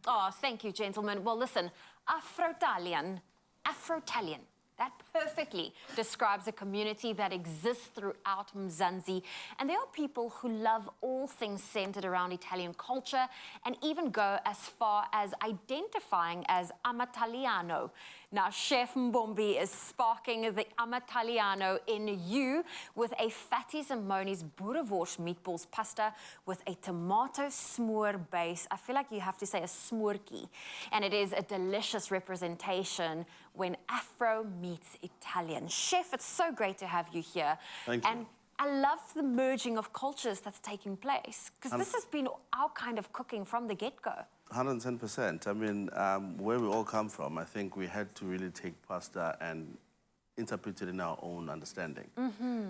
Oh, thank you, gentlemen. Well, listen, Afro-Italian, that perfectly describes a community that exists throughout Mzansi. And there are people who love all things centered around Italian culture and even go as far as identifying as amataliano. Now, Chef Mbombi is sparking the amataliano in you with a Fattis and Moni's Boerewors Meatballs pasta with a Tomato Smoor base. I feel like you have to say a smoorkie. And it is a delicious representation when Afro meets Italian. Chef, it's so great to have you here. Thank you. And I love the merging of cultures that's taking place, because this has been our kind of cooking from the get-go. 110%. I mean, where we all come from, I think we had to really take pasta and interpret it in our own understanding.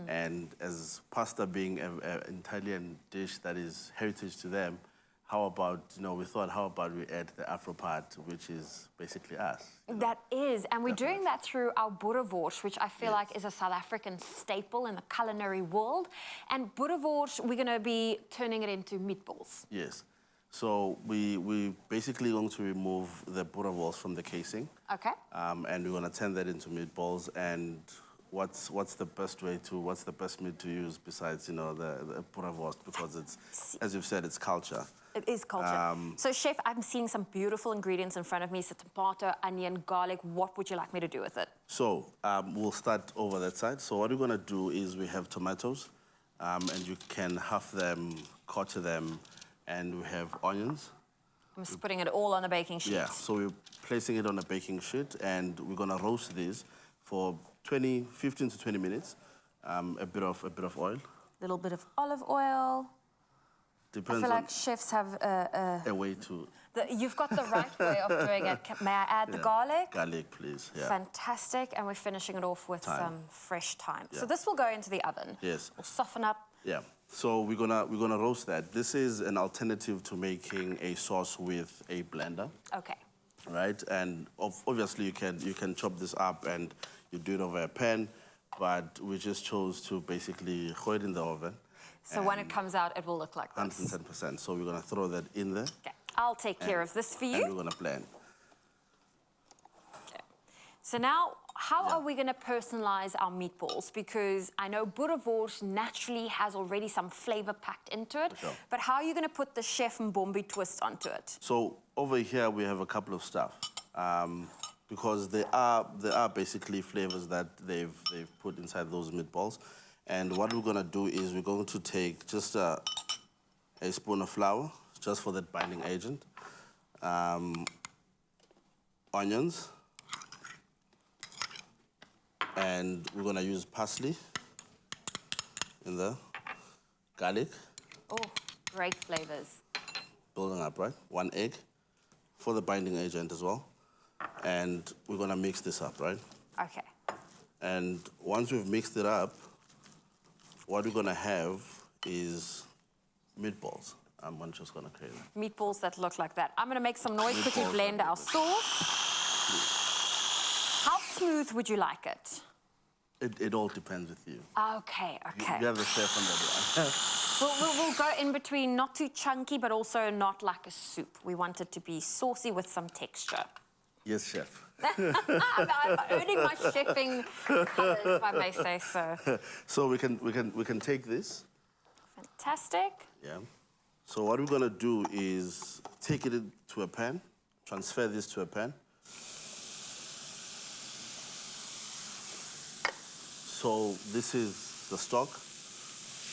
And as pasta being an Italian dish that is heritage to them, how about, we thought, how about we add the Afro part, which is basically us. That is, and we're doing that through our Boerewors, which I feel like is a South African staple in the culinary world. And Boerewors, we're going to be turning it into meatballs. Yes. So we basically going to remove the Boerewors from the casing. Okay. And we're going to turn that into meatballs. And what's the best meat to use besides, the Boerewors, because it's, as you've said, it's culture. It is culture. So, Chef, I'm seeing some beautiful ingredients in front of me. So, tomato, onion, garlic. What would you like me to do with it? So, we'll start over that side. So, what we're going to do is we have tomatoes, and you can half them, quarter them, and we have onions. I'm just putting it all on a baking sheet. Yeah, so we're placing it on a baking sheet, and we're going to roast this for 15 to 20 minutes. A bit of oil. Little bit of olive oil. Depends. I feel like chefs have a way to... You've got the right way of doing it. May I add the garlic? Garlic, please. Yeah. Fantastic. And we're finishing it off with some fresh thyme. Yeah. So this will go into the oven. Yes. We'll soften up. Yeah. So we're gonna roast that. This is an alternative to making a sauce with a blender. Okay. Right. And obviously you can chop this up and you do it over a pan, but we just chose to basically throw it in the oven. So when it comes out, it will look like this. 110%. So we're going to throw that in there. Okay. I'll take care of this for you. And we're going to blend. Okay. So now, how are we going to personalize our meatballs? Because I know Boerewors naturally has already some flavor packed into it. Sure. But how are you going to put the Chef Mbombi twist onto it? So over here, we have a couple of stuff. Because there are basically flavors that they've put inside those meatballs. And what we're going to do is we're going to take just a spoon of flour, just for that binding agent. Onions. And we're going to use parsley in there. Garlic. Oh, great flavors. Building up, right? 1 egg for the binding agent as well. And we're going to mix this up, right? Okay. And once we've mixed it up, what we're going to have is meatballs. I'm just going to create them. Meatballs that look like that. I'm going to make some noise, quickly blend our sauce. How smooth would you like it? It all depends with you. Okay, okay. You have the chef on that one. We'll go in between, not too chunky, but also not like a soup. We want it to be saucy with some texture. Yes, chef. I'm earning my chefing colors, if I may say so. So we can take this. Fantastic. Yeah. So what we're gonna do is take it to a pan, transfer this to a pan. So this is the stock.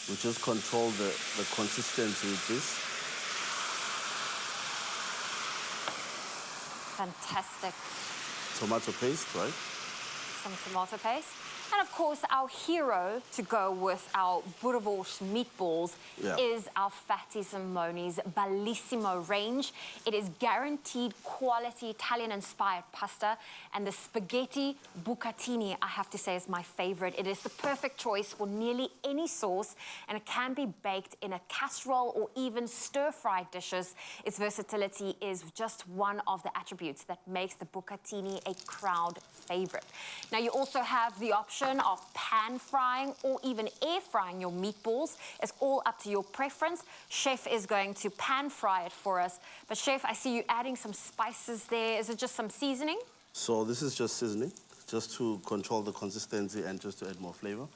We just control the consistency with this. Fantastic. Tomato paste, right? Some tomato paste. And of course, our hero to go with our Boerewors meatballs is our Fattis and Moni's Bellissimo range. It is guaranteed quality Italian-inspired pasta, and the spaghetti bucatini, I have to say, is my favorite. It is the perfect choice for nearly any sauce, and it can be baked in a casserole or even stir-fried dishes. Its versatility is just one of the attributes that makes the bucatini a crowd favorite. Now, you also have the option option of pan frying or even air frying your meatballs. It's all up to your preference. Chef is going to pan fry it for us. But Chef, I see you adding some spices there. Is it just some seasoning? So this is just seasoning, just to control the consistency and just to add more flavor.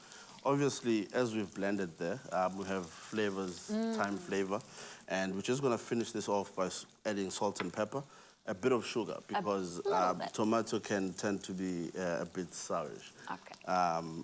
Obviously, as we've blended there, we have flavors, thyme flavor, and we're just going to finish this off by adding salt and pepper, a bit of sugar, because tomato can tend to be a bit sourish. Okay.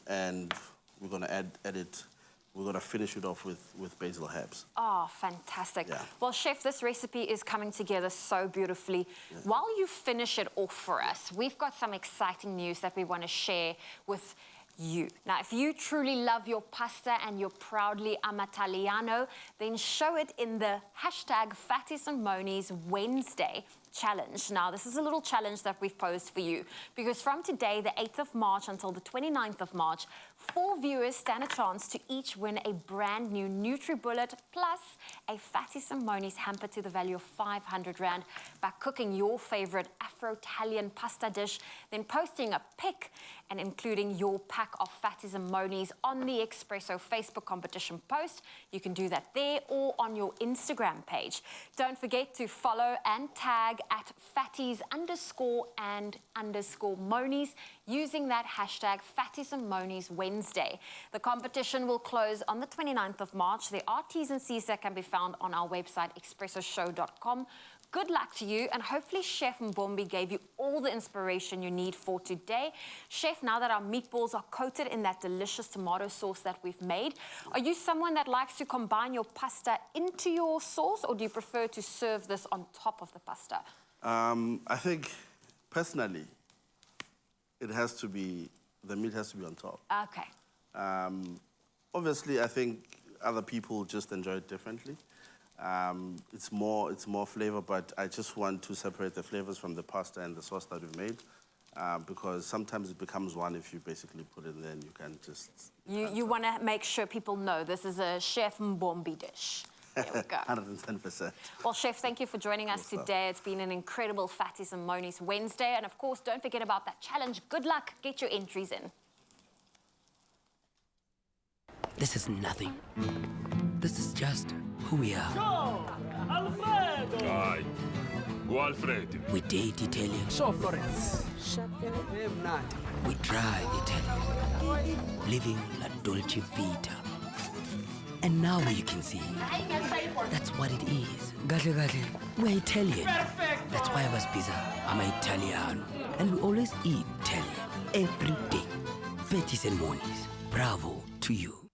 And we're going to add it. We're going to finish it off with basil herbs. Oh, fantastic. Yeah. Well, Chef, this recipe is coming together so beautifully. Yeah. While you finish it off for us, we've got some exciting news that we want to share with you. Now, if you truly love your pasta and you're proudly amataliano, then show it in the hashtag FATTIS and MONIS Wednesday challenge. Now, this is a little challenge that we've posed for you, because from today, the 8th of March until the 29th of March, 4 viewers stand a chance to each win a brand new NutriBullet plus a FATTIS and MONIS hamper to the value of 500 Rand by cooking your favorite Afro-Italian pasta dish, then posting a pic and including your pack of FATTIS and MONIS on the Expresso Facebook competition post. You can do that there or on your Instagram page. Don't forget to follow and tag at FATTIS_and_MONIS using that hashtag FATTIS and MONIS Wednesday. The competition will close on the 29th of March. There are T's and C's that can be found on our website, expressoshow.com. Good luck to you, and hopefully Chef Mbombi gave you all the inspiration you need for today. Chef, now that our meatballs are coated in that delicious tomato sauce that we've made, are you someone that likes to combine your pasta into your sauce, or do you prefer to serve this on top of the pasta? I think, personally, it has to be, the meat has to be on top. Okay. Obviously, I think other people just enjoy it differently. It's more flavor, but I just want to separate the flavors from the pasta and the sauce that we've made, because sometimes it becomes one if you basically put it in there and you can just... You want to make sure people know this is a Chef Mbombi dish. There we go. 110%. Well, Chef, thank you for joining us today. It's been an incredible FATTIS and MONIS Wednesday. And, of course, don't forget about that challenge. Good luck. Get your entries in. This is nothing. This is just who we are. Ciao, Alfredo! Dai, o Alfredo. We date Italian. Ciao, Florence. We drive Italian. Living la dolce vita. And now you can see. That's what it is. We're Italian. Perfect! That's why I was pizza. I'm Italiano. And we always eat Italian. Every day. FATTIS and MONIS. Bravo to you.